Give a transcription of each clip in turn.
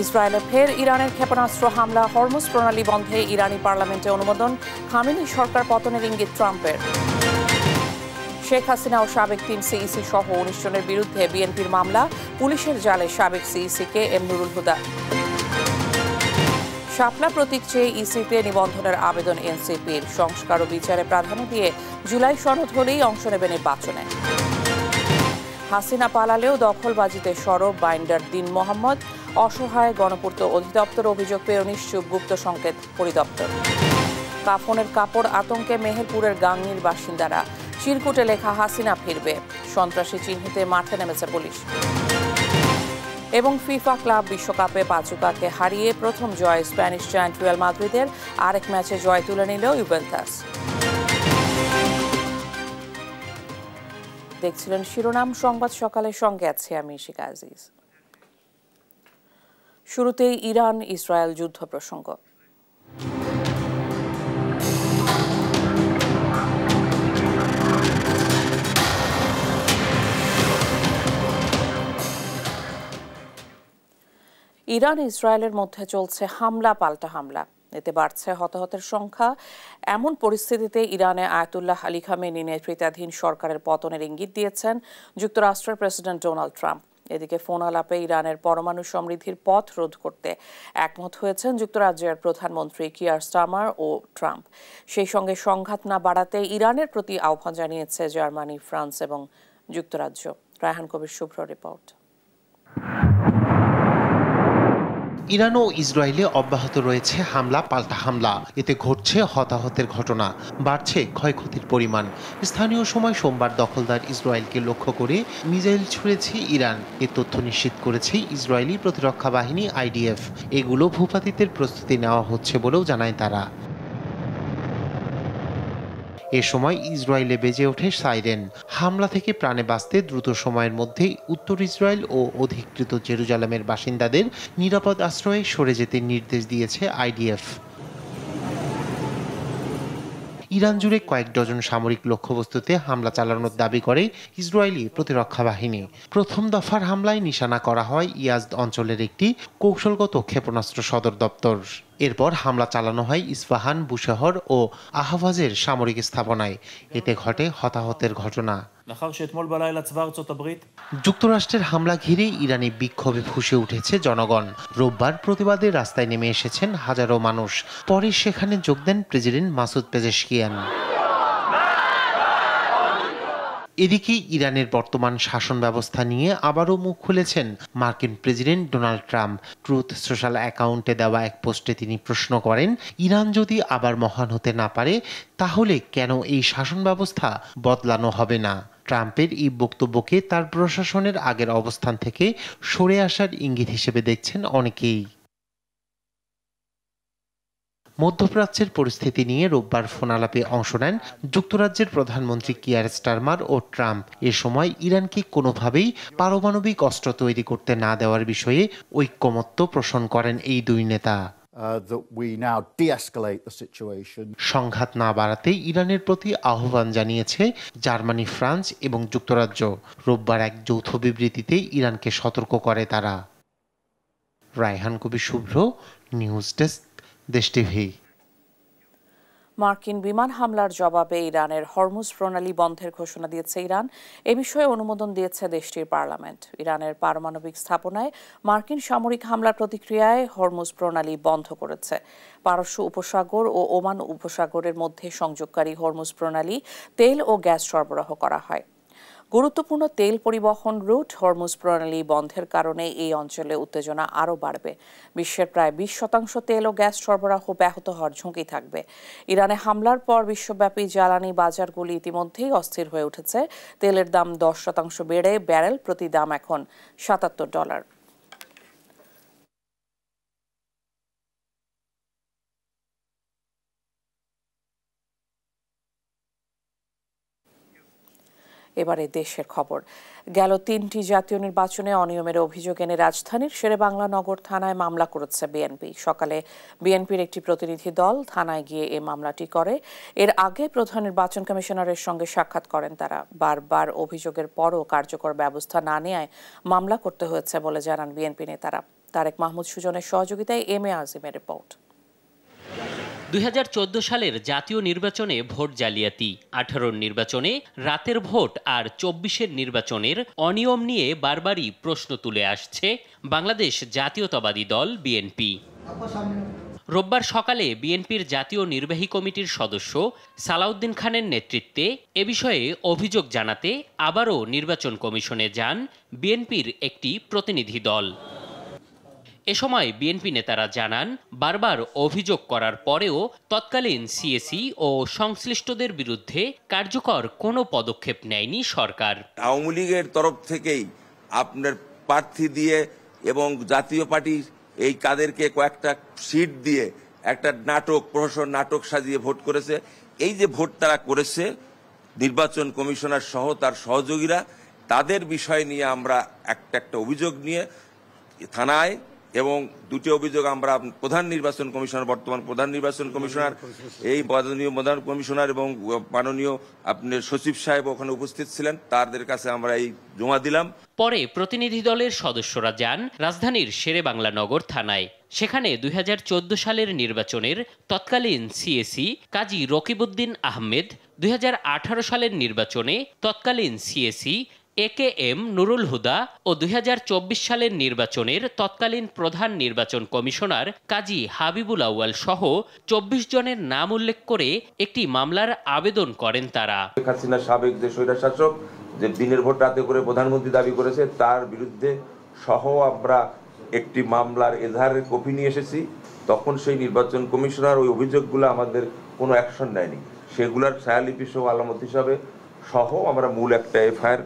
ইসরায়েলে ফের ইরানের ক্ষেপণাস্ত্র হামলা, হরমুজ প্রণালী বন্ধে ইরানি পার্লামেন্টে অনুমোদন, খামেনি সরকার পতনের ইঙ্গিত ট্রাম্পের। শেখ হাসিনা ও সাবেক 3 সিইসি সহ 19 জনের বিরুদ্ধে বিএনপির মামলা, পুলিশের জালে সাবেক সিইসিকে এম নুরুল হুদা। শাপলা প্রতীক চেয়ে ইসিতে নিবন্ধনের আবেদন এনসিপির, সংস্কার ও বিচারে প্রাধান্য দিয়ে জুলাই সনদ হলেই অংশ নেবে নির্বাচনে। হাসিনা পালালেও দখলবাজিতে সরব বাইন্ডার দিন মোহাম্মদ, অসহায় গণপূর্ত অধিদপ্তর অভিযোগ পেয়ে নিশ্চুপ গুপ্ত সংকেত পরিদপ্তর। কাফনের কাপড় আতঙ্কে মেহেরপুরের গাংনীর বাসিন্দারা, চিরকুটে লেখা হাসিনা ফিরবে, সন্ত্রাসী চিহ্নিতে মাঠে নেমেছে পুলিশ। এবং ফিফা ক্লাব বিশ্বকাপে পাচুকাকে হারিয়ে প্রথম জয় স্প্যানিশ জায়ান্ট রিয়াল মাদ্রিদের, আরেক ম্যাচে জয় তুলে নিল ইউভেন্টাস। দেখছিলেন শিরোনাম সংবাদ সকালের, সঙ্গে আছে আমি শিকা আজিজ। শুরুতেই ইরান ইসরায়েল যুদ্ধ প্রসঙ্গ। ইরান ইসরায়েলের মধ্যে চলছে হামলা পাল্টা হামলা, এতে বাড়ছে হতাহতের সংখ্যা। এমন পরিস্থিতিতে ইরানে আয়াতুল্লাহ আলী খামেনি নেতৃত্বাধীন সরকারের পতনের ইঙ্গিত দিয়েছেন যুক্তরাষ্ট্রের প্রেসিডেন্ট ডোনাল্ড ট্রাম্প। এদিকে ফোন আলাপে ইরানের পরমাণু সমৃদ্ধির পথ রোধ করতে একমত হয়েছেন যুক্তরাজ্যের প্রধানমন্ত্রী কিয়ার স্টারমার ও ট্রাম্প। সেই সঙ্গে সংঘাত না বাড়াতে ইরানের প্রতি আহ্বান জানিয়েছে জার্মানি, ফ্রান্স এবং যুক্তরাজ্য। রায়হান কবির শুভ্র রিপোর্ট। ইরান ও ইসরায়েলে অব্যাহত রয়েছে হামলা পাল্টা হামলা, এতে ঘটছে হতাহতের ঘটনা, বাড়ছে ক্ষয়ক্ষতির পরিমাণ। স্থানীয় সময় সোমবার দখলদার ইসরায়েলকে লক্ষ্য করে মিসাইল ছুড়েছে ইরান, এ তথ্য নিশ্চিত করেছে ইসরায়েলি প্রতিরক্ষা বাহিনী আইডিএফ। এগুলো ভূপাতিতের প্রস্তুতি নেওয়া হচ্ছে বলেও জানায় তারা। এ সময় ইসরায়েলে বেজে ওঠে সাইরেন। হামলা থেকে প্রাণে বাঁচতে দ্রুত সময়ের মধ্যেই উত্তর ইসরায়েল ও অধিকৃত জেরুজালেমের বাসিন্দাদের নিরাপদ আশ্রয়ে সরে যেতে নির্দেশ দিয়েছে আইডিএফ। ইরান জুড়ে কয়েক ডজন সামরিক লক্ষ্যবস্তুতে হামলা চালানোর দাবি করে ইসরায়েলি প্রতিরক্ষা বাহিনী। প্রথম দফার হামলায় নিশানা করা হয় ইয়াজদ অঞ্চলের একটি কৌশলগত ক্ষেপণাস্ত্র সদর দপ্তর। এরপর হামলা চালানো হয় ইস্পাহান, বুশহর ও আহওয়াজের সামরিক স্থাপনায়। এতে ঘটে হতাহতের ঘটনা। যুক্তরাষ্ট্রের হামলা ঘিরে ইরানি বিক্ষোভে ফুঁসে উঠেছে জনগণ। রোববার প্রতিবাদে রাস্তায় নেমে এসেছেন হাজারো মানুষ। পরে সেখানে যোগ দেন প্রেসিডেন্ট মাসুদ পেজেশকিয়ান। এদিকে ইরানের বর্তমান শাসন ব্যবস্থা নিয়ে আবারও মুখ খুলেছেন মার্কিন president Donald Trump. Truth social অ্যাকাউন্টে দেওয়া এক পোস্টে তিনি প্রশ্ন করেন, ইরান যদি আবার মহান হতে না পারে তাহলে কেন এই শাসন ব্যবস্থা বদলানো হবে না? ট্রাম্পের এই বক্তব্যকে তার প্রশাসনের আগের অবস্থান থেকে সরে আসার ইঙ্গিত হিসেবে দেখছেন অনেকেই। মধ্যপ্রাচ্যের পরিস্থিতি নিয়ে রোববার ফোন আলাপে অংশ নেন যুক্তরাজ্যের প্রধানমন্ত্রী কিয়ার স্টারমার ও ট্রাম্প। এ সময় ইরানকে কোনোভাবেই পারমাণবিক অস্ত্র তৈরি করতে না দেওয়ার বিষয়ে ঐকমত্য পোষণ করেন এই দুই নেতা। সংঘাত না বাড়াতে ইরানের প্রতি আহ্বান জানিয়েছে জার্মানি, ফ্রান্স এবং যুক্তরাজ্য। রোববার এক যৌথ বিবৃতিতে ইরানকে সতর্ক করে তারা। রায়হান কবির শুভ্র, নিউজ ডেস্ক, দেশ টিভি। মার্কিন বিমান হামলার জবাবে ইরানের হরমুজ প্রণালী বন্ধের ঘোষণা দিয়েছে ইরান। এ বিষয়ে অনুমোদন দিয়েছে দেশটির পার্লামেন্ট। ইরানের পারমাণবিক স্থাপনায় মার্কিন সামরিক হামলার প্রতিক্রিয়ায় হরমুজ প্রণালী বন্ধ করেছে। পারস্য উপসাগর ও ওমান উপসাগরের মধ্যে সংযোগকারী হরমুজ প্রণালী তেল ও গ্যাস সরবরাহ করা হয়। গুরুত্বপূর্ণ তেল পরিবহন রুট হরমুজ প্রণালী বন্ধের কারণে এই অঞ্চলে উত্তেজনা আরও বাড়বে। বিশ্বের প্রায় 20% তেল ও গ্যাস সরবরাহ ব্যাহত হওয়ার ঝুঁকি থাকবে। ইরানে হামলার পর বিশ্বব্যাপী জ্বালানি বাজারগুলি ইতিমধ্যেই অস্থির হয়ে উঠেছে। তেলের দাম 10% বেড়ে ব্যারেল প্রতি দাম এখন $77। এবারে দেশের খবর। গেল 3টি জাতীয় নির্বাচনে অনিয়মের অভিযোগ এনে রাজধানীর শেরেবাংলা নগর থানায় মামলা করেছে বিএনপি। সকালে বিএনপির একটি প্রতিনিধি দল থানায় গিয়ে এই মামলাটি করে। এর আগে প্রধান নির্বাচন কমিশনারের সঙ্গে সাক্ষাৎ করেন তারা। বারবার অভিযোগের পরও কার্যকর ব্যবস্থা না নেওয়ায় মামলা করতে হয়েছে বলে জানান বিএনপি নেতারা। তারেক মাহমুদ সুজনের সহযোগিতায় এম এ আজিমের রিপোর্ট। 2014 সালের জাতীয় নির্বাচনে ভোট জালিয়াতি, 18 নির্বাচনে রাতের ভোট আর 24 নির্বাচনের অনিয়ম নিয়ে বারবারই প্রশ্ন তুলে আসছে বাংলাদেশ জাতীয়তাবাদী দল বিএনপি। রোববার সকালে বিএনপির জাতীয় নির্বাহী কমিটির সদস্য সালাউদ্দিন খানের নেতৃত্বে এ বিষয়ে অভিযোগ জানাতে আবারও নির্বাচন কমিশনে যান বিএনপির একটি প্রতিনিধি দল। এ সময় বিএনপি নেতারা জানান, বারবার অভিযোগ করার পরেও তৎকালীন সিএসি ও সংশ্লিষ্টদের বিরুদ্ধে কার্যকর কোনো পদক্ষেপ নেয়নি সরকার। আওয়ামী লীগের তরফ থেকেই আপনার প্রার্থী দিয়ে এবং জাতীয় পার্টি এই কাদেরকে কয়েকটা সিট দিয়ে একটা প্রহসন নাটক সাজিয়ে ভোট করেছে। এই যে ভোট তারা করেছে, নির্বাচন কমিশনার সহ তার সহযোগীরা, তাদের বিষয় নিয়ে আমরা একটা অভিযোগ নিয়ে থানায়, এবং দুটি অভিযোগ আমরা প্রধান নির্বাচন কমিশনার, বর্তমান প্রধান নির্বাচন কমিশনার, এই মাননীয় প্রধান কমিশনার এবং মাননীয় আপনার সচিব সাহেব ওখানে উপস্থিত ছিলেন, তাদের কাছে আমরা এই জমা দিলাম। পরে প্রতিনিধি দলের সদস্যরা যান রাজধানীর শেরেবাংলা নগর থানায়। সেখানে 2014 সালের নির্বাচনের তৎকালীন সিএসি কাজী রকিবউদ্দিন আহমেদ, 2018 সালের নির্বাচনে তৎকালীন সিএসি AKM নুরুল হুদা ও 2024 সালের নির্বাচনের তৎকালীন প্রধান নির্বাচন কমিশনার কাজী হাবিবুল আউয়াল সহ 24 জনের নাম উল্লেখ করে একটি মামলার আবেদন করেন তারা। হাসিনা সাবেক যে স্বৈরশাসক যে দিনের ভোট রাতে করে প্রধানমন্ত্রী দাবি করেছে, তার বিরুদ্ধে সহ আমরা একটি মামলার এজাহারের কপি নিয়ে এসেছি। তখন সেই নির্বাচন কমিশনার ওই অভিযোগগুলো আমাদের কোনো অ্যাকশন নেয়নি, সেগুলোর ছায়ালিপি সহ আলামত হিসাবে সহ আমরা মূল একটা এফআইআর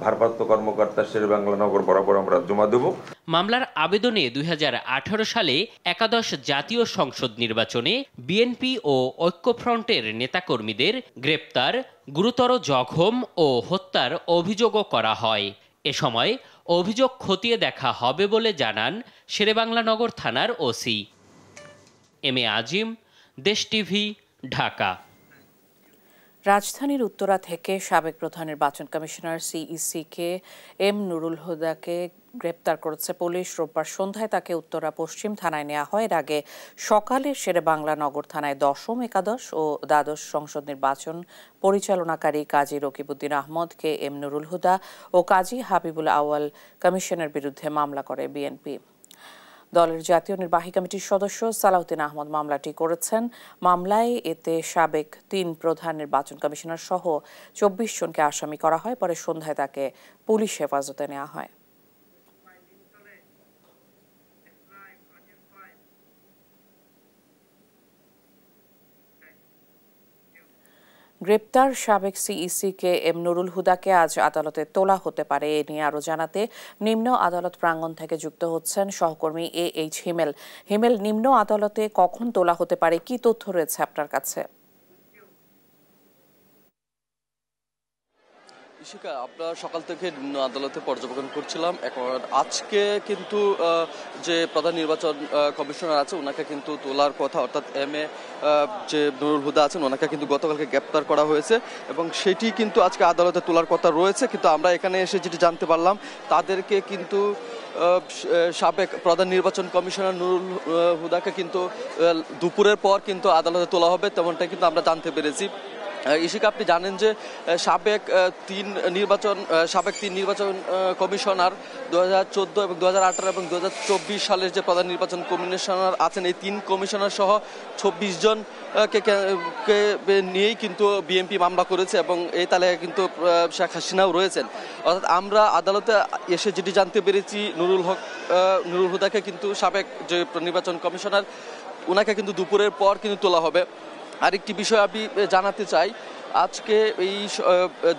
ভারপ্রাপ্ত কর্মকর্তা শেরেবাংলা নগর বরাবর আমরা জমা দেব। মামলার আবেদনে 2018 সালে একাদশ জাতীয় সংসদ নির্বাচনে বিএনপি ও ঐক্যফ্রন্টের নেতাকর্মীদের গ্রেপ্তার, গুরুতর জখম ও হত্যার অভিযোগও করা হয়। এ সময় অভিযোগ খতিয়ে দেখা হবে বলে জানান শেরেবাংলা নগর থানার ওসি। এম এ আজিম, দেশ টিভি, ঢাকা। রাজধানীর উত্তরা থেকে সাবেক প্রধান নির্বাচন কমিশনার সিইসি এম নুরুল হুদাকে গ্রেপ্তার করেছে পুলিশ। রোববার সন্ধ্যায় তাকে উত্তরা পশ্চিম থানায় নেওয়া হয়। এর আগে সকালে শেরেবাংলা নগর থানায় দশম, একাদশ ও দ্বাদশ সংসদ নির্বাচন পরিচালনাকারী কাজী রকিবউদ্দিন আহমদ, এম নুরুল হুদা ও কাজী হাবিবুল আউয়াল কমিশনের বিরুদ্ধে মামলা করে বিএনপি। দলের জাতীয় নির্বাহী কমিটির সদস্য সালাউদ্দিন আহমদ মামলাটি করেছেন। মামলায় এতে সাবেক 3 প্রধান নির্বাচন কমিশনার সহ 24 জনকে আসামি করা হয়। পরে সন্ধ্যায় তাকে পুলিশ হেফাজতে নেওয়া হয়। গ্রেপ্তার সাবেক সিইসি এম নুরুল হুদাকে আজ আদালতে তোলা হতে পারে। এ নিয়ে আরও জানাতে নিম্ন আদালত প্রাঙ্গণ থেকে যুক্ত হচ্ছেন সহকর্মী AH হিমেল। হিমেল, নিম্ন আদালতে কখন তোলা হতে পারে, কি তথ্য রয়েছে আপনার কাছে? ইশিকা, আমরা সকাল থেকে নিম্ন আদালতে পর্যবেক্ষণ করছিলাম। এখন আজকে কিন্তু যে প্রধান নির্বাচন কমিশনার আছে ওনাকে কিন্তু তোলার কথা, অর্থাৎ যে নুরুল হুদা আছেন ওনাকে কিন্তু গতকালকে গ্রেপ্তার করা হয়েছে এবং সেটি কিন্তু আজকে আদালতে তোলার কথা রয়েছে। কিন্তু আমরা এখানে এসে যেটি জানতে পারলাম, তাদেরকে কিন্তু সাবেক প্রধান নির্বাচন কমিশনার নুরুল হুদাকে কিন্তু দুপুরের পর কিন্তু আদালতে তোলা হবে, তেমনটাই কিন্তু আমরা জানতে পেরেছি। ইশিকা, আপনি জানেন যে সাবেক তিন নির্বাচন কমিশনার 2014 এবং 2018 এবং 2024 সালের যে প্রধান নির্বাচন কমিশনার আছেন, এই 3 কমিশনার সহ 24 জনকে নিয়েই কিন্তু বিএনপি মামলা করেছে এবং এই তালিকায় কিন্তু শেখ হাসিনাও রয়েছেন। অর্থাৎ আমরা আদালতে এসে যেটি জানতে পেরেছি, নুরুল হুদাকে কিন্তু সাবেক যে নির্বাচন কমিশনার ওনাকে কিন্তু দুপুরের পর কিন্তু তোলা হবে। আরেকটি বিষয় আমি জানাতে চাই, আজকে এই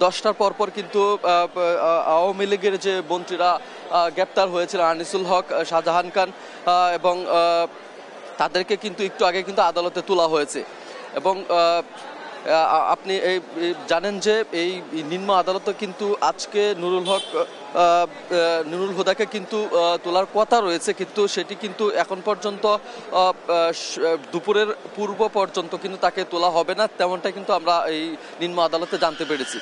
10টার পর কিন্তু আওয়ামী লীগের যে মন্ত্রীরা গ্রেপ্তার হয়েছিল, আনিসুল হক, শাহজাহান খান, এবং তাদেরকে কিন্তু একটু আগে কিন্তু আদালতে তোলা হয়েছে। এবং আপনি জানেন যে এই নিম্ন আদালতে কিন্তু আজকে নুরুল হুদাকে কিন্তু তোলার কথা রয়েছে, কিন্তু সেটি কিন্তু এখন পর্যন্ত দুপুরের পূর্ব পর্যন্ত কিন্তু তাকে তোলা হবে না, তেমনটা কিন্তু আমরা এই নিম্ন আদালতে জানতে পেরেছি।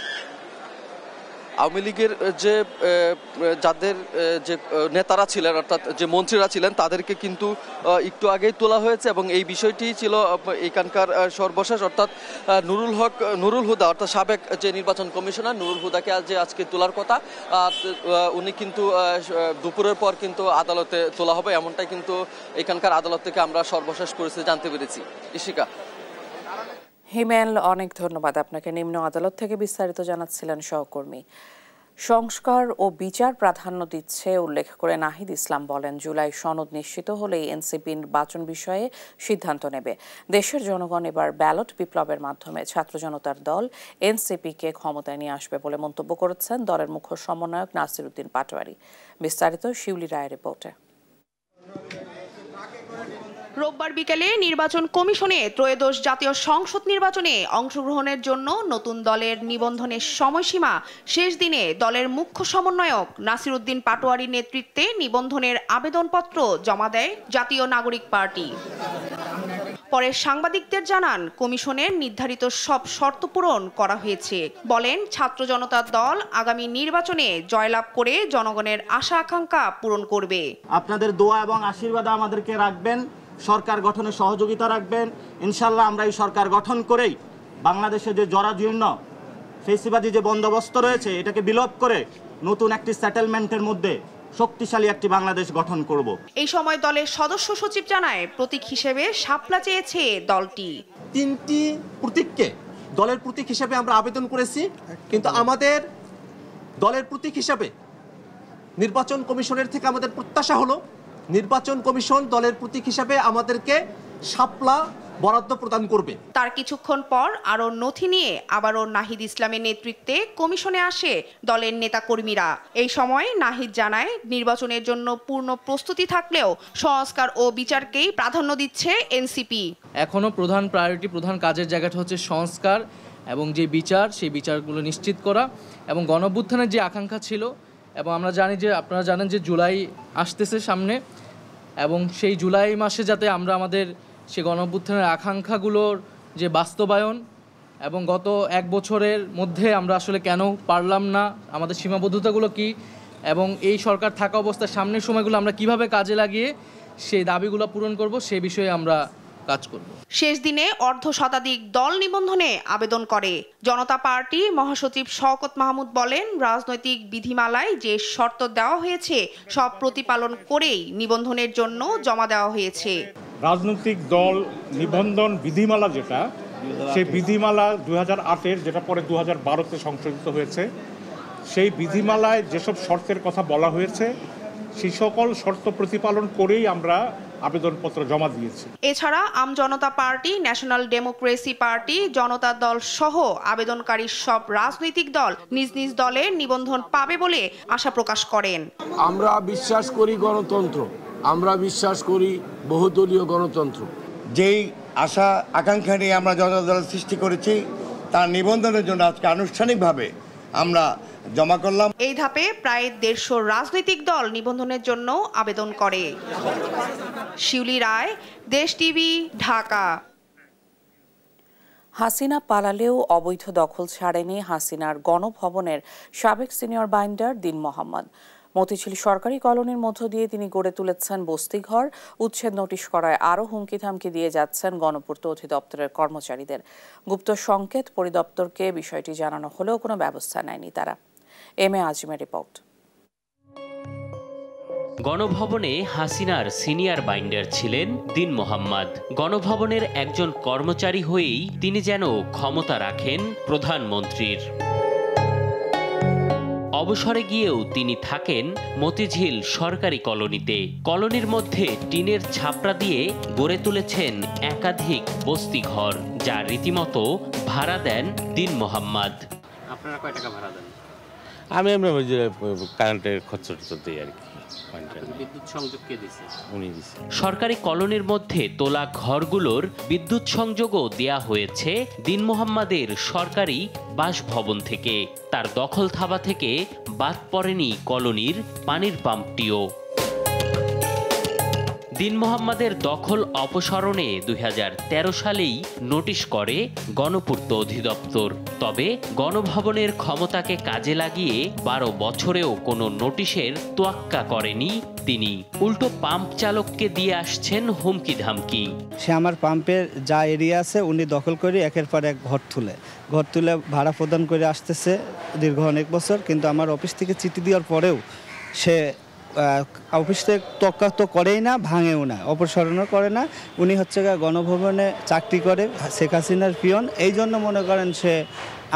আওয়ামী লীগের যে যাদের যে নেতারা ছিলেন অর্থাৎ যে মন্ত্রীরা ছিলেন তাদেরকে কিন্তু একটু আগেই তোলা হয়েছে এবং এই বিষয়টি ছিল এখানকার সর্বশেষ অর্থাৎ নুরুল হুদা অর্থাৎ সাবেক যে নির্বাচন কমিশনার নুরুল হুদাকে আজকে তোলার কথা, উনি কিন্তু দুপুরের পর কিন্তু আদালতে তোলা হবে, এমনটাই কিন্তু এখানকার আদালত থেকে আমরা সর্বশেষ পরিস্থিতি জানতে পেরেছি। ইশিকা। হিমেল, অনেক ধন্যবাদ আপনাকে। নিম্ন আদালত থেকে বিস্তারিত জানাচ্ছিলেন সহকর্মী। সংস্কার ও বিচার প্রাধান্য দিচ্ছে উল্লেখ করে নাহিদ ইসলাম বলেন, জুলাই সনদ নিশ্চিত হলেই এনসিপি নির্বাচন বিষয়ে সিদ্ধান্ত নেবে। দেশের জনগণ এবার ব্যালট বিপ্লবের মাধ্যমে ছাত্র জনতার দল এনসিপিকে ক্ষমতায় নিয়ে আসবে বলে মন্তব্য করেছেন দলের মুখ্য সমন্বয়ক নাসির উদ্দিন পাটোয়ারি। বিস্তারিত শিউলি রায়ের রিপোর্টে। রোববার বিকেলে নির্বাচন কমিশনে ত্রয়োদশ জাতীয় সংসদ নির্বাচনে অংশগ্রহণের জন্য নতুন দলের নিবন্ধনের সময়সীমা শেষ দিনে দলের মুখ্য সমন্বয়ক নাসির উদ্দিন পাটোয়ারির নেতৃত্বে নিবন্ধনের আবেদনপত্র জমা দেয় জাতীয় নাগরিক পার্টি। পরে সাংবাদিকদের জানান, কমিশনের নির্ধারিত সব শর্ত পূরণ করা হয়েছে। বলেন, ছাত্র জনতার দল আগামী নির্বাচনে জয়লাভ করে জনগণের আশা আকাঙ্ক্ষা পূরণ করবে। আপনাদের দোয়া এবং আশীর্বাদ আমাদেরকে রাখবেন, সরকার গঠনে সহযোগিতা রাখবেন। ইনশাল্লাহ আমরা এই সরকার গঠন করেই বাংলাদেশে যে জরাজীর্ণ ফেসিবাদী যে বন্দোবস্ত রয়েছে এটাকে বিলোপ করে নতুন একটি সেটেলমেন্টের মধ্যে শক্তিশালী একটি বাংলাদেশ গঠন করব। এই সময় দলের সদস্য সচিব জানায়, প্রতীক হিসেবে শাপলা চেয়েছে দলটি। 3টি প্রতীককে দলের প্রতীক হিসেবে আমরা আবেদন করেছি, কিন্তু আমাদের দলের প্রতীক হিসেবে নির্বাচন কমিশনের থেকে আমাদের প্রত্যাশা হলো নির্বাচন কমিশন দলের প্রতীক হিসেবে আমাদেরকে শাপলা বরাদ্দ প্রদান করবে। তার কিছুক্ষণ পর আরও নথি নিয়ে আবারও নাহিদ ইসলামের নেতৃত্বে কমিশনে আসে দলের নেতাকর্মীরা। এই সময় নাহিদ জানায়, নির্বাচনের জন্য পূর্ণ প্রস্তুতি থাকলেও সংস্কার ও বিচারকেই প্রাধান্য দিচ্ছে এনসিপি। এখনো প্রধান প্রায়োরিটি, প্রধান কাজের জায়গাটা হচ্ছে সংস্কার এবং যে বিচার, সেই বিচারগুলো নিশ্চিত করা এবং গণঅভ্যুত্থানের যে আকাঙ্ক্ষা ছিল, এবং আমরা জানি যে আপনারা জানেন যে জুলাই আসতেছে সামনে, এবং সেই জুলাই মাসে যাতে আমরা আমাদের সে গণঅভ্যুত্থানের আকাঙ্ক্ষাগুলোর যে বাস্তবায়ন, এবং গত এক বছরের মধ্যে আমরা আসলে কেন পারলাম না, আমাদের সীমাবদ্ধতাগুলো কি, এবং এই সরকার থাকা অবস্থায় সামনের সময়গুলো আমরা কিভাবে কাজে লাগিয়ে সেই দাবিগুলো পূরণ করব, সে বিষয়ে আমরা কাজ করব। শেষ দিনে অর্ধ শতাধিক দল নিবন্ধনে আবেদন করে। জনতা পার্টি মহাসচিব শওকত মাহমুদ বলেন, রাজনৈতিক বিধিমালায় যে শর্ত দেওয়া হয়েছে সব প্রতিপালন করেই নিবন্ধনের জন্য জমা দেওয়া হয়েছে। রাজনৈতিক দল নিবন্ধন বিধিমালা যেটা, সেই বিধিমালা 2008-এর, যেটা পরে 2012-তে সংশোধিত হয়েছে, সেই বিধিমালায় যেসব শর্তের কথা বলা হয়েছে সেই সকল শর্ত প্রতিপালন করেই আমরা আবেদনপত্র জমা দিয়েছি। এছাড়া আমজনতা পার্টি, ন্যাশনাল ডেমোক্রেসি পার্টি, জনতা দল সহ আবেদনকারী সব রাজনৈতিক দল নিজ নিজ দলের নিবন্ধন পাবে বলে আশা প্রকাশ করেন। আমরা বিশ্বাস করি গণতন্ত্র, আমরা বিশ্বাস করি বহুদলীয় গণতন্ত্র। যেই আশা আকাঙ্ক্ষা নিয়ে আমরা জনতা দল সৃষ্টি করেছি তার নিবন্ধনের জন্য আজকে আনুষ্ঠানিকভাবে আমরা জমা করলাম। এই ধাপে প্রায় 150 রাজনৈতিক দল নিবন্ধনের জন্য আবেদন করে। শিউলি রায়, দেশ টিভি, ঢাকা। হাসিনা পালালেও অবৈধ দখল ছাড়েনি হাসিনার গণভবনের সাবেক সিনিয়র বাইন্ডার দীন মোহাম্মদ। মতিঝিল সরকারি কলোনির মধ্য দিয়ে তিনি গড়ে তুলেছেন বস্তিঘর। উচ্ছেদ নোটিশ করায় আরও হুমকি থামকি দিয়ে যাচ্ছেন গণপূর্ত অধিদপ্তরের কর্মচারীদের। গুপ্ত সংকেত পরিদপ্তরকে বিষয়টি জানানো হলেও কোনো ব্যবস্থা নেয়নি তারা। M A আজিমের report. গণভবনে হাসিনার সিনিয়র বাইন্ডার ছিলেন দীন মোহাম্মদ। গণভবনের একজন কর্মচারী হয়েই তিনি যেন ক্ষমতা রাখেন প্রধানমন্ত্রীর। অবসরে গিয়েও তিনি থাকেন মতিঝিল সরকারি কলোনিতে। কলোনির মধ্যে টিনের ছাপরা দিয়ে গড়ে তুলেছেন একাধিক বস্তিঘর, যা রীতিমতো ভাড়া দেন দীন মোহাম্মদ। আপনারা কয় টাকা ভাড়া দেন? আমি কারেন্টের খরচ দিই আর কি। বিদ্যুৎ সংযোগ কে দিছে? উনি দিছে। সরকারি কলোনির মধ্যে তোলা ঘরগুলোর বিদ্যুৎ সংযোগও দেয়া হয়েছে দীন মোহাম্মদের সরকারি বাসভবন থেকে। তার দখল থাবা থেকে বাদ পড়েনি কলোনির পানির পাম্পটিও। দিন মোহাম্মদের দখল অপসারণে 2013 সালেই নোটিশ করে গণপূর্ত অধিদপ্তর। তবে গণভবনের ক্ষমতাকে কাজে লাগিয়ে 12 বছরেও কোনো নোটিশের তোয়াক্কা করেনি তিনি। উল্টো পাম্প চালককে দিয়ে আসছেন হুমকি ধামকি। সে আমার পাম্পের যা এরিয়া আছে উনি দখল করে একের পর এক ঘর তুলে ভাড়া প্রদান করে আসতেছে দীর্ঘ অনেক বছর। কিন্তু আমার অফিস থেকে চিঠি দেওয়ার পরেও সে অফিস থেকে তোয়াক্কা তো করেই না, ভাঙেও না, অপসারণও করে না। উনি হচ্ছে গণভবনে চাকরি করে, শেখ হাসিনার পিয়ন। এই জন্য মনে করেন সে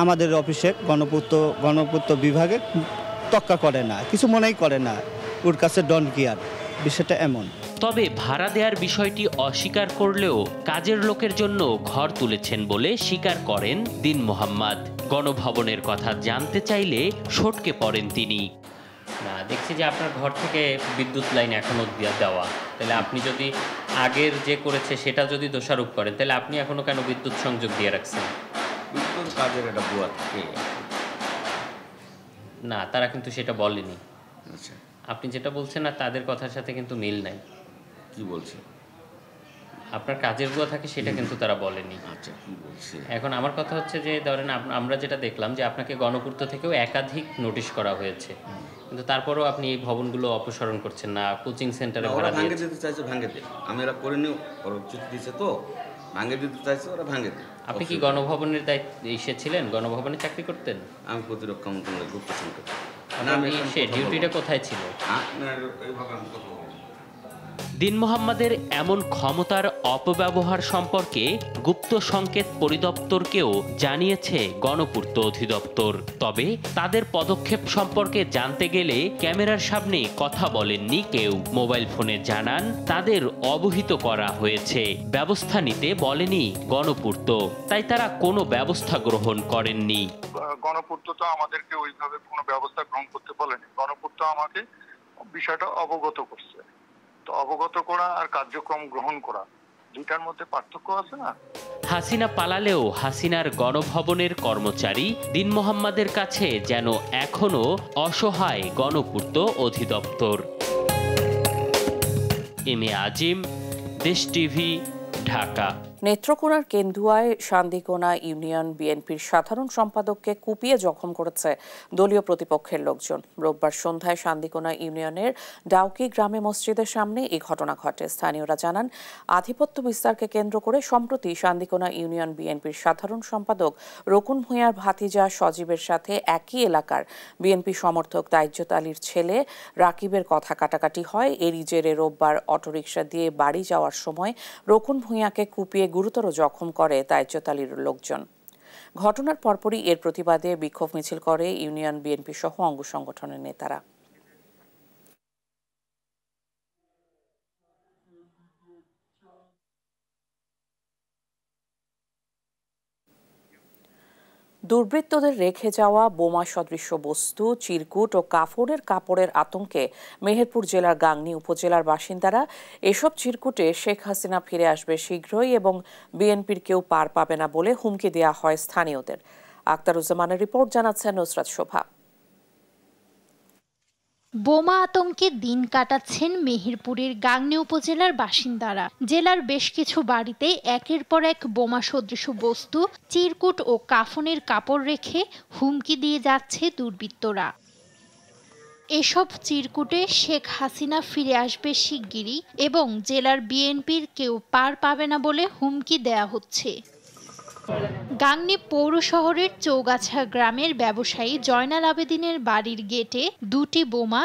আমাদের অফিসে গণপূর্ত বিভাগে তোয়াক্কা করে না, কিছু মনেই করে না, ওর কাছে ডন কেয়ার, বিষয়টা এমন। তবে ভাড়া দেওয়ার বিষয়টি অস্বীকার করলেও কাজের লোকের জন্য ঘর তুলেছেন বলে স্বীকার করেন দিন মোহাম্মদ। গণভবনের কথা জানতে চাইলে সটকে পড়েন তিনি। না, দেখছি যে আপনার ঘর থেকে বিদ্যুৎ লাইন এখনো দেওয়া, তাহলে আপনি যদি আগের যে করেছে সেটা যদি দোষারোপ করেন, তাহলে আপনি এখনো কেন বিদ্যুৎ সংযোগ দিয়ে রাখছেন? বিদ্যুৎ কাজের একটা বুয়া থাকে না, তারা কিন্তু সেটা বলেনি। আপনি যেটা বলছেন না, তাদের কথার সাথে কিন্তু মিল নাই। কি বলছে? আপনার কাজের বুয়া থাকে সেটা কিন্তু তারা বলেনি। আচ্ছা, কি বলছে? এখন আমার কথা হচ্ছে যে ধরেন আমরা যেটা দেখলাম যে আপনাকে গণপূর্ত থেকেও একাধিক নোটিশ করা হয়েছে, কিন্তু তারপরেও আপনি এই ভবনগুলো অপসারণ করছেন না, কোচিং সেন্টারে ভাড়া ভাঙে দিতে চাইছে, ভাঙে দে। আমি এরা করিনি, ওরা চিঠি দিয়েছে তো ভাঙে দিতে চাইছে, ওরা ভাঙে দে। আপনি কি গণভবনের দায়িত্বে এসেছিলেন? গণভবনে চাকরি করতেন? আমি প্রতিরক্ষা মন্ত্রণালয়ের গুপ্ত সংকেত। সে ডিউটিটা কোথায় ছিল? দিন মোহাম্মদের এমন ক্ষমতার অপব্যবহার সম্পর্কে গুপ্ত সংকেত পরিদপ্তরকেও জানিয়েছে গণপূর্ত অধিদপ্তর। তবে তাদের পদক্ষেপ সম্পর্কে জানতে গেলে ক্যামেরার সামনে কথা বলেননি কেউ। মোবাইল ফোনে জানান তাদের অবহিত করা হয়েছে, ব্যবস্থা নিতে বলেনি গণপূর্ত, তাই তারা কোনো ব্যবস্থা গ্রহণ করেননি। গণপূর্ত তো আমাদেরকে ওইভাবে কোনো ব্যবস্থা গ্রহণ করতে বলেনি। গণপূর্ত আমাকে বিষয়টা অবগত করছে। তো অবগত করা আর কার্যক্রম গ্রহণ করা দুইটার মধ্যে পার্থক্য আছে না? হাসিনা পালালেও হাসিনার গণভবনের কর্মচারী দিন মোহাম্মদের কাছে যেন এখনো অসহায় গণপূর্ত অধিদপ্তর। এম এ আজিম, দেশ টিভি, ঢাকা। নেত্রকোনার কেন্দুয়ায় শান্তিকোনা ইউনিয়ন বিএনপির সাধারণ সম্পাদককে কুপিয়ে জখম করেছে দলীয় প্রতিপক্ষের লোকজন। রোববার সন্ধ্যায় শান্তিকোনা ইউনিয়নের ডাউকি গ্রামে মসজিদের সামনে এই ঘটনা ঘটে। স্থানীয়রা জানান, আধিপত্য বিস্তারকে কেন্দ্র করে সম্প্রতি শান্তিকোনা ইউনিয়ন বিএনপির সাধারণ সম্পাদক রকুন ভূঁইয়ার ভাতিজা সজীবের সাথে একই এলাকার বিএনপি সমর্থক তাইজ্জত আলীর ছেলে রাকিবের কথা কাটাকাটি হয়। এরই জেরে রোববার অটোরিকশা দিয়ে বাড়ি যাওয়ার সময় রকুন ভূঁইয়াকে কুপিয়ে গুরুতর জখম করে তাইজ্জত আলীর লোকজন। ঘটনার পরপরই এর প্রতিবাদে বিক্ষোভ মিছিল করে ইউনিয়ন বিএনপি সহ অঙ্গ সংগঠনের নেতারা। দুর্বৃত্তদের রেখে যাওয়া বোমা সদৃশ্য বস্তু, চিরকুট ও কাপড়ের আতঙ্কে মেহেরপুর জেলার গাংনী উপজেলার বাসিন্দারা এসব চিরকুটে শেখ হাসিনা ফিরে আসবে শীঘ্রই এবং বিএনপির কেউ পার পাবে না বলে হুমকি দেওয়া হয় স্থানীয়দের। আক্তারুজ্জামানের রিপোর্ট, জানাচ্ছেন নুসরাত শোভা। বোমা আতঙ্কে দিন কাটাচ্ছেন মেহেরপুরের গাংনী উপজেলার বাসিন্দারা। জেলার বেশ কিছু বাড়িতে একের পর এক বোমা সদৃশ বস্তু, চিরকুট ও কাপড় রেখে হুমকি দিয়ে যাচ্ছে দুর্বৃত্তরা। এসব চিরকুটে শেখ হাসিনা ফিরে আসবে শিগগিরই এবং জেলার বিএনপির কেউ পার পাবে না বলে হুমকি দেয়া হচ্ছে। গাংনী পৌর শহরের চৌগাছা গ্রামের ব্যবসায়ী জয়নাল আবেদিনের বাড়ির গেটে দুটি বোমা,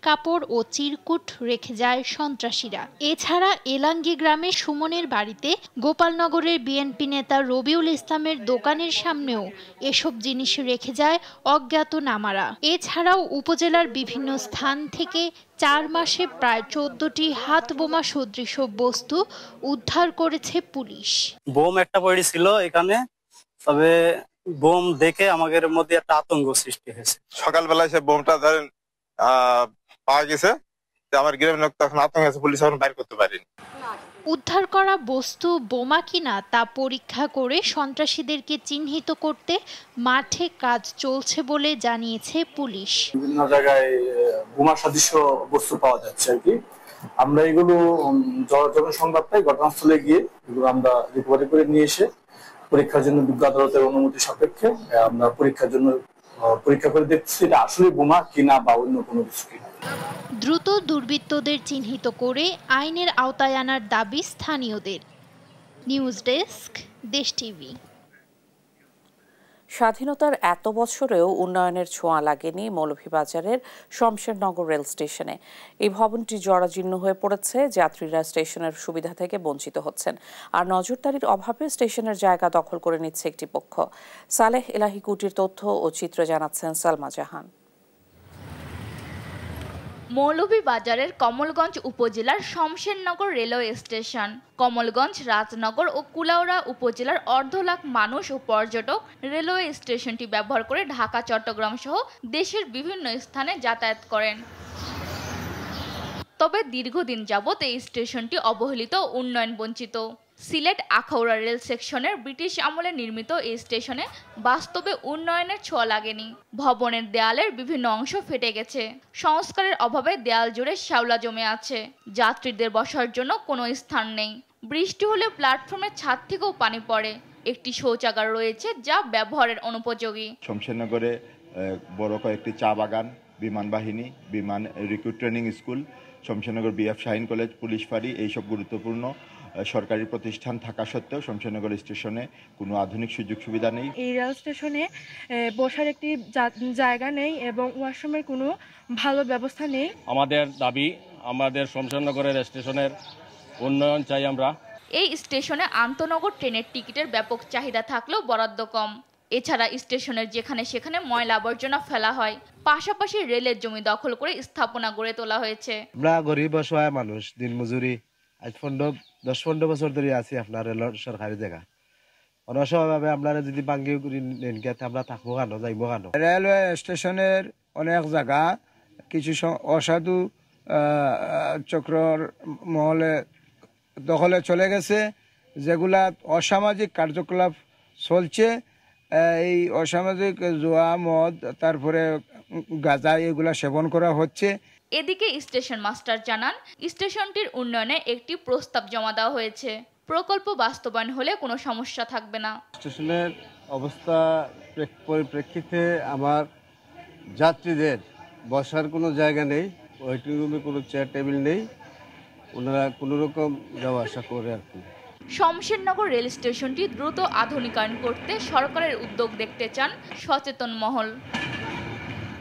কাপড় ও চিরকুট রেখে যায় সন্ত্রাসীরা। এছাড়া এলাঙ্গি গ্রামে সুমনের বাড়িতে, গোপালনগরের বিএনপি নেতা রবিউল ইসলামের দোকানের সামনেও এসব জিনিস রেখে যায় অজ্ঞাতনামারা। এছাড়াও উপজেলার বিভিন্ন স্থান থেকে 4 মাসে প্রায় 14টি হাত বোমা সদৃশ বস্তু উদ্ধার করেছে পুলিশ। বোম একটা পড়েছিল এখানে, তবে বোম দেখে আমাদের মধ্যে একটা আতঙ্ক সৃষ্টি হয়েছে। সকালবেলায় সে বোমটা ধরেন পাওয়া গেছে, আমার গ্রামের লোক তখন আতঙ্ক আছে, পুলিশ এখন বাইর করতে পারেনি। উদ্ধার করা বস্তু বোমা কিনা তা পরীক্ষা করে সন্ত্রাসীদেরকে চিহ্নিত করতে মাঠে কাজ চলছে বলে জানিয়েছে পুলিশ। বিভিন্ন জায়গায় বোমা সদৃশ বস্তু পাওয়া যাচ্ছে আর কি। আমরা এগুলো যখন সংবাদ পাই ঘটনাস্থলে গিয়ে এগুলো আমরা রিকভারি করে নিয়ে এসে পরীক্ষার জন্য বিজ্ঞ আদালতের অনুমতি সাপেক্ষে আমরা পরীক্ষা করে দেখছি এটা আসলে বোমা কিনা বা অন্য কোনো কিছু কিনা। দ্রুত দুর্বৃত্তদের চিহ্নিত করে আইনের আওতায় আনার দাবি স্থানীয়দের। নিউজ ডেস্ক, দেশ টিভি। স্বাধীনতার এত বছরেও উন্নয়নের ছোঁয়া লাগেনি মৌলভীবাজারের শমশেরনগর রেল স্টেশনে। এই ভবনটি জরাজীর্ণ হয়ে পড়েছে, যাত্রীরা স্টেশনের সুবিধা থেকে বঞ্চিত হচ্ছেন, আর নজরদারির অভাবে স্টেশনের জায়গা দখল করে নিচ্ছে একটি পক্ষ। সালেহ এলাহি কুটির তথ্য ও চিত্র জানাচ্ছেন সালমা জাহান। মৌলভীবাজারের কমলগঞ্জ উপজেলার শমশেরনগর রেলওয়ে স্টেশন। কমলগঞ্জ, রাজনগর ও কুলাউড়া উপজেলার অর্ধ লাখ মানুষ ও পর্যটক রেলওয়ে স্টেশনটি ব্যবহার করে ঢাকা, চট্টগ্রাম সহ দেশের বিভিন্ন স্থানে যাতায়াত করেন। তবে দীর্ঘদিন যাবৎ এই স্টেশনটি অবহেলিত ও উন্নয়ন বঞ্চিত। সিলেট আখাউড়া রেল সেকশনের ব্রিটিশ আমলে নির্মিত এই স্টেশনে বাস্তবে উন্নয়নের ছোঁয়া লাগেনি। ভবনের দেয়ালের বিভিন্ন অংশ ফেটে গেছে, সংস্কারের অভাবে দেয়াল জুড়ে শ্যাওলা জমে আছে, যাত্রীদের বসার জন্য কোনো স্থান নেই। বৃষ্টি হলে প্ল্যাটফর্মের ছাদ থেকেও পানি পড়ে। একটি শৌচাগার রয়েছে যা ব্যবহারের অনুপযোগী। শমশেরনগরে বড় কয়েকটি চা বাগান, বিমান বাহিনী, বিমান recruit training school, Shamshernagar BF Shaheen college, police ফাঁড়ি, এইসব গুরুত্বপূর্ণ সরকারি প্রতিষ্ঠান থাকা সত্ত্বেও শমশেরনগর স্টেশনে কোনো আধুনিক সুযোগ সুবিধা নেই। এই রেল স্টেশনে বসার একটি জায়গা নেই এবং ওয়াশরুমের কোনো ভালো ব্যবস্থা নেই। আমাদের দাবি, আমাদের শমশেরনগরের স্টেশনের উন্নয়ন চাই আমরা। এই স্টেশনে আন্তনগর ট্রেনের টিকিটের ব্যাপক চাহিদা থাকলেও বরাদ্দ কম। এছাড়া স্টেশনের যেখানে সেখানে ময়লা আবর্জনা ফেলা হয়, পাশাপাশি রেলের জমি দখল করে স্থাপনা গড়ে তোলা হয়েছে। আমরা গরিব অসহায় মানুষ, দিনমজুরি, আজ 10-15 বছর ধরে আছি আপনার রেলের সরকারি জায়গা। অনসভাবে আপনারা যদি বাঙ্গি আমরা থাকবো কেন, যাইবো কেন? রেলওয়ে স্টেশনের অনেক জায়গা কিছু অসাধু চক্রর মহলে দখলে চলে গেছে, যেগুলা অসামাজিক কার্যকলাপ চলছে। এই অসামাজিক জুয়া, মদ, তারপরে গাঁজা এগুলা সেবন করা হচ্ছে। এদিকে স্টেশন মাস্টার জানান, স্টেশনটির উন্নয়নে একটি প্রস্তাব জমা দেওয়া হয়েছে। প্রকল্প বাস্তবায়ন হলে কোনো সমস্যা থাকবে না। স্টেশনের অবস্থা পরিপ্রেক্ষিতে আমার যাত্রীদের বসার কোনো জায়গা নেই, ওয়েটিং রুমে কোনো চেয়ার টেবিল নেই, ওনারা কোনো রকম যাওয়া আসা করে আর কি। শমশেরনগর রেল স্টেশনটি দ্রুত আধুনিকায়ন করতে সরকারের উদ্যোগ দেখতে চান সচেতন মহল।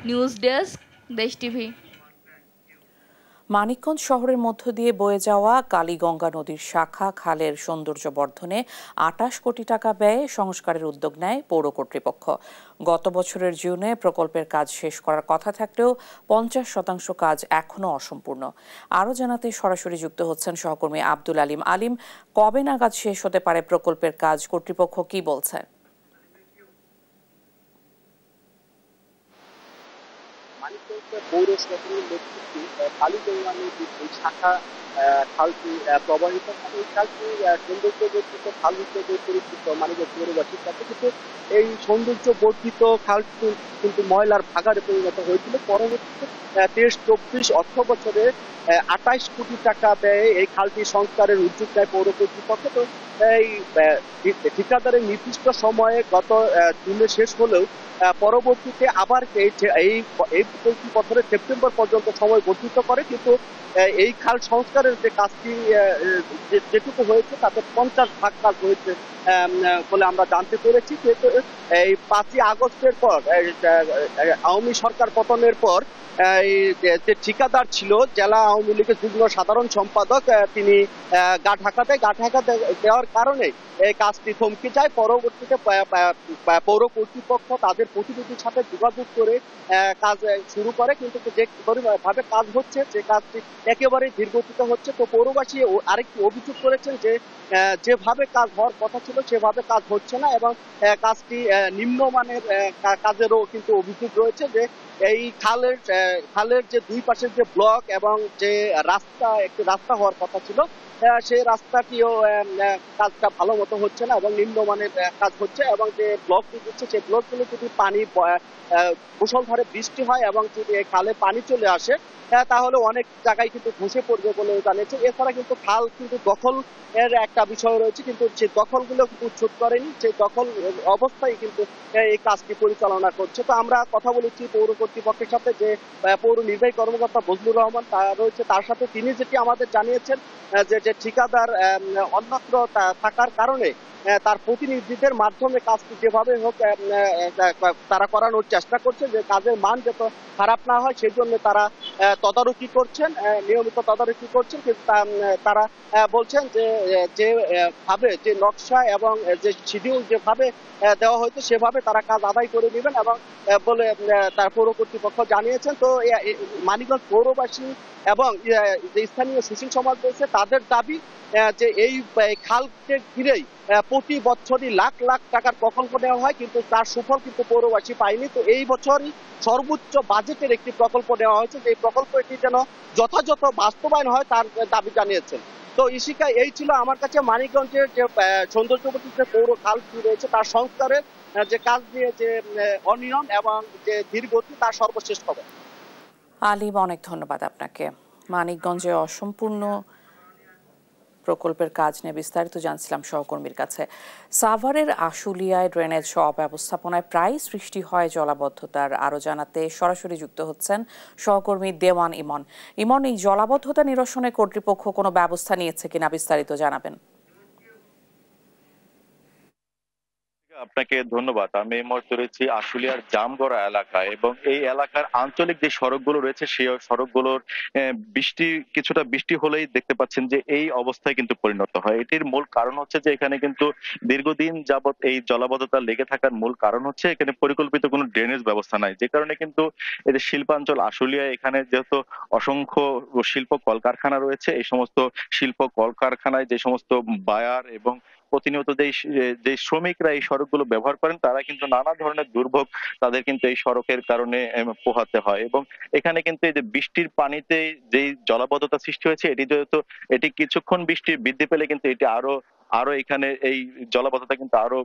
নিউজ ডেস্ক, দেশ টিভি। মানিকগঞ্জ শহরের মধ্য দিয়ে বয়ে যাওয়া কালীগঙ্গা নদীর শাখা খালের সৌন্দর্য বর্ধনে 28 কোটি টাকা ব্যয়ে সংস্কারের উদ্যোগ নেয় পৌর কর্তৃপক্ষ। গত বছরের জুনে প্রকল্পের কাজ শেষ করার কথা থাকলেও 50% কাজ এখনও অসম্পূর্ণ। আরও জানাতে সরাসরি যুক্ত হচ্ছেন সহকর্মী আব্দুল আলিম। আলিম, কবে নাগাদ শেষ হতে পারে প্রকল্পের কাজ? কর্তৃপক্ষ কি বলছে? পৌর শহরের নেতৃত্বে কালীগঙ্গা নদীর এই শাখা খালটি প্রবাহিত, এই খালটি সৌন্দর্য বর্ধিত খাল হিসেবে পরিচিত মানিকগঞ্জ পৌরবাসীর কাছে। কিন্তু এই সৌন্দর্য বর্ধিত খালটি কিন্তু ময়লার ভাগাড়ে পরিণত হয়েছিল। পরবর্তীতে 23-24 অর্থ বছরে 28 কোটি টাকা ব্যয়ে এই খালটি সংস্কারের উদ্যোগ নেয় পৌর কর্তৃপক্ষ। তো এই ঠিকাদারের নির্দিষ্ট সময়ে গত জুনে শেষ হলেও পরবর্তীতে আবার এই বছরের সেপ্টেম্বর পর্যন্ত সময় বর্ধিত করে, কিন্তু এই খাল সংস্কারের যে কাজটি যেটুকু হয়েছে তাতে 50% কাজ হয়েছে বলে আমরা জানতে পেরেছি। কিন্তু এই 5ই আগস্টের পর আওয়ামী সরকার পতনের পর যে ঠিকাদার ছিল জেলা আওয়ামী লীগের যুগ্ম সাধারণ সম্পাদক, তিনি গা ঢাকা দেওয়ার কারণে এই কাজটি থমকে যায়। পরবর্তীতে পৌর কর্তৃপক্ষ তাদের প্রতিনিধির সাথে যোগাযোগ করে কাজ শুরু করে, কিন্তু যে ভাবে কাজ হচ্ছে যে কাজটি একেবারেই ধীরগতিতে হচ্ছে। তো পৌরবাসী আরেকটি অভিযোগ করেছেন যে যেভাবে কাজ হওয়ার কথা ছিল সেভাবে কাজ হচ্ছে না, এবং কাজটি নিম্নমানের কাজেরও কিন্তু অভিযোগ রয়েছে। যে এই খালের যে দুই পাশের যে ব্লক এবং যে একটি রাস্তা হওয়ার কথা ছিল সেই রাস্তাটিও কাজটা ভালো মতো হচ্ছে না এবং নিম্নমানের কাজ হচ্ছে এবং যে ব্লকটি দিচ্ছে সেই ব্লকগুলো যদি পানি মুষলধারে বৃষ্টি হয় এবং যদি খালে পানি চলে আসে তাহলে অনেক জায়গায় কিন্তু ধসে পড়বে বলে জানিয়েছে। এছাড়া কিন্তু খাল কিন্তু দখল এর একটা বিষয় রয়েছে, কিন্তু সেই দখলগুলো কিন্তু উচ্ছেদ করেনি, সেই দখল অবস্থায় কিন্তু এই কাজটি পরিচালনা করছে। তো আমরা কথা বলেছি পৌর কর্তৃপক্ষের সাথে, যে পৌর নির্বাহী কর্মকর্তা বজলুর রহমান রয়েছে তার সাথে, তিনি যেটি আমাদের জানিয়েছেন যে ঠিকাদার অন্যত্র থাকার কারণে তার প্রতিনিধিদের মাধ্যমে কাজটি যেভাবে হোক তারা করানোর চেষ্টা করছে, যে কাজের মান যত খারাপ না হয় সেই জন্য তারা তদারকি করছেন, নিয়মিত তদারকি করছেন। কিন্তু তারা বলছেন যে ভাবে যে নকশা এবং যে শিডিউল যেভাবে দেওয়া হয়েছে সেভাবে তারা কাজ আদায় করে নেবেন এবং বলে তার পৌর কর্তৃপক্ষ জানিয়েছেন। তো মানিকগঞ্জ পৌরবাসী এবং যে স্থানীয় সুশীল সমাজ রয়েছে তাদের দাবি যে এই খালকে ঘিরেই প্রতি বছরই লাখ লাখ টাকার প্রকল্প নেওয়া হয়, কিন্তু তার সুফল কিন্তু পৌরবাসী পায়নি। তো এই বছরই সর্বোচ্চ বাজেটের একটি প্রকল্প নেওয়া হয়েছে, যে এই প্রকল্পটি যেন যথাযথ বাস্তবায়ন হয় তার দাবি জানিয়েছেন। তো ইশিকা, এই ছিল আমার কাছে মানিকগঞ্জের যে সৌন্দর্যবতী যে পৌর খালটি রয়েছে তার সংস্কারের যে কাজ নিয়ে যে অনিয়ম এবং যে ধীরগতি তার সর্বশেষ খবর। আলিম, অনেক ধন্যবাদ আপনাকে। মানিকগঞ্জে অসম্পূর্ণ প্রকল্পের কাজ নিয়ে বিস্তারিত জানছিলাম সহকর্মীর কাছে। সাভারের আশুলিয়ায় ড্রেনেজ অব্যবস্থাপনায় প্রায় সৃষ্টি হয় জলাবদ্ধতার। আরও জানাতে সরাসরি যুক্ত হচ্ছেন সহকর্মী দেওয়ান ইমন। ইমন, এই জলাবদ্ধতা নিরসনে কর্তৃপক্ষ কোনো ব্যবস্থা নিয়েছে কিনা বিস্তারিত জানাবেন। আপনাকে ধন্যবাদ। আমি এই মুহূর্তে রয়েছি আশুলিয়ার জামগড়া এলাকায় এবং এই এলাকার আঞ্চলিক যে সড়কগুলো রয়েছে সেই সড়কগুলোর কিছুটা বৃষ্টি হলেই দেখতে পাচ্ছেন যে এই অবস্থায় কিন্তু পরিণত হয়। এটির মূল কারণ হচ্ছে যে এখানে কিন্তু দীর্ঘদিন যাবৎ এই জলাবদ্ধতা লেগে থাকার মূল কারণ হচ্ছে এখানে পরিকল্পিত কোনো ড্রেনেজ ব্যবস্থা নাই, যে কারণে কিন্তু এই যে শিল্পাঞ্চল আশুলিয়া, এখানে যেহেতু অসংখ্য শিল্প কলকারখানা রয়েছে, এই সমস্ত শিল্প কলকারখানায় যে সমস্ত বায়ার এবং প্রতিনিয়ত যে শ্রমিকরা এই সড়কগুলো ব্যবহার করেন তারা কিন্তু নানা ধরনের দুর্ভোগ তাদের কিন্তু এই সড়কের কারণে পোহাতে হয়। এবং এখানে কিন্তু এই যে বৃষ্টির পানিতে যেই জলাবদ্ধতা সৃষ্টি হয়েছে, এটি কিছুক্ষণ বৃষ্টি বৃদ্ধি পেলে কিন্তু এটি আরো এখানে এই জলাবদ্ধতা কিন্তু আরো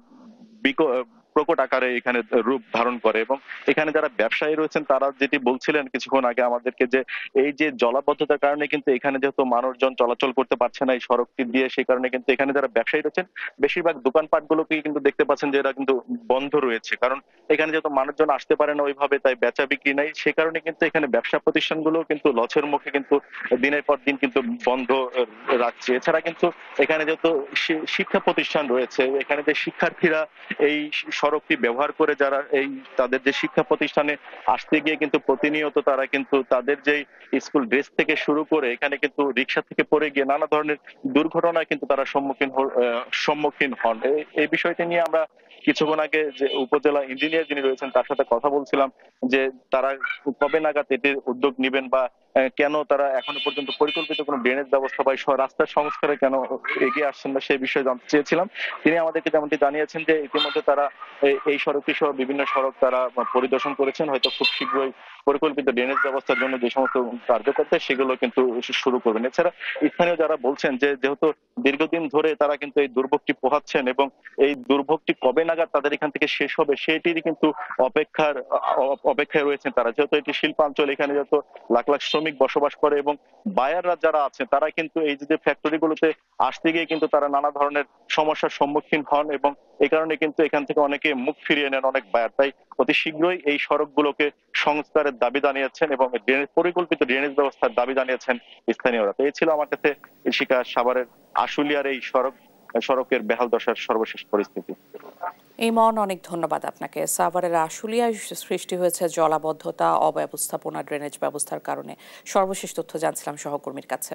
প্রকট আকারে এখানে রূপ ধারণ করে। এবং এখানে যারা ব্যবসায়ী রয়েছেন তারা যেটি বলছিলেন কিছুক্ষণ আগে আমাদেরকে, যে এই যে জলাবদ্ধতার কারণে কিন্তু এখানে যেহেতু মানুষজন চলাচল করতে পারছে না এই সড়কটি দিয়ে, সেই কারণে কিন্তু এখানে যারা ব্যবসায়ী রয়েছেন বেশিরভাগ দোকানপাট গুলোকে কিন্তু দেখতে পাচ্ছেন যে এরা কিন্তু বন্ধ রয়েছে, কারণ এখানে যেহেতু মানুষজন আসতে পারে না ওইভাবে, তাই বেচা বিক্রি নাই। সে কারণে কিন্তু এখানে ব্যবসা প্রতিষ্ঠানগুলো কিন্তু লসের মুখে কিন্তু দিনের পর দিন কিন্তু বন্ধ রাখছে। এছাড়া কিন্তু এখানে যেহেতু শিক্ষা প্রতিষ্ঠান রয়েছে, এখানে যে শিক্ষার্থীরা এই সড়কটি ব্যবহার করে যারা তাদের যে শিক্ষা প্রতিষ্ঠানে আসতে গিয়ে কিন্তু প্রতিনিয়ত তারা কিন্তু তাদের যে স্কুল ড্রেস থেকে শুরু করে এখানে কিন্তু রিক্সা থেকে পড়ে গিয়ে নানা ধরনের দুর্ঘটনায় কিন্তু তারা সম্মুখীন হন। এই বিষয়টি নিয়ে আমরা কিছুক্ষণ আগে যে উপজেলা ইঞ্জিনিয়ার যিনি রয়েছেন তার সাথে কথা বলছিলাম, যে তারা কবে নাগাদ এটির উদ্যোগ নেবেন বা কেন তারা এখনো পর্যন্ত পরিকল্পিত কোনো ড্রেনেজ ব্যবস্থা বা রাস্তার সংস্কারে কেন এগিয়ে আসছেন না সেই বিষয়ে জানতে চেয়েছিলাম। তিনি আমাদেরকে যেমনটি জানিয়েছেন যে ইতিমধ্যে তারা এই সড়কটি সহ বিভিন্ন সড়ক তারা পরিদর্শন করেছেন, হয়তো খুব শীঘ্রই পরিকল্পিত ড্রেনেজ ব্যবস্থার জন্য যে সমস্ত কার্যকর্তা সেগুলো কিন্তু শুরু করবেন। এছাড়া স্থানীয় যারা বলছেন যে যেহেতু দীর্ঘদিন ধরে তারা কিন্তু এই দুর্ভোগটি পোহাচ্ছেন এবং এই দুর্ভোগটি কবে নাগাদ তাদের এখান থেকে শেষ হবে সেটিরই কিন্তু অপেক্ষায় রয়েছেন তারা। যেহেতু এটি শিল্পাঞ্চল, এখানে যেহেতু লাখ লাখ শ্রমিক বসবাস করে এবং বায়াররা যারা আছেন তারা কিন্তু এই যে ফ্যাক্টরিগুলোতে আসতে গিয়ে কিন্তু তারা নানা ধরনের সমস্যার সম্মুখীন হন এবং এই কারণে কিন্তু এখান থেকে অনেকে মুখ ফিরিয়ে নেন অনেক বায়ার। তাই অতি শীঘ্রই এই সড়কগুলোকে সংস্কারের দাবি জানিয়েছেন এবং পরিকল্পিত ড্রেনেজ ব্যবস্থার দাবি জানিয়েছেন স্থানীয়রা। তো এই ছিল আমার কাছে ইশিকা সাভারের আশুলিয়ার এই সড়কের বেহাল দশার সর্বশেষ পরিস্থিতি। ইমন, অনেক ধন্যবাদ আপনাকে। সাভারের আশুলিয়ায় সৃষ্টি হয়েছে জলাবদ্ধতা, অব্যবস্থাপনা, ড্রেনেজ ব্যবস্থার কারণে। সর্বশেষ তথ্য জানছিলাম সহকর্মীর কাছে।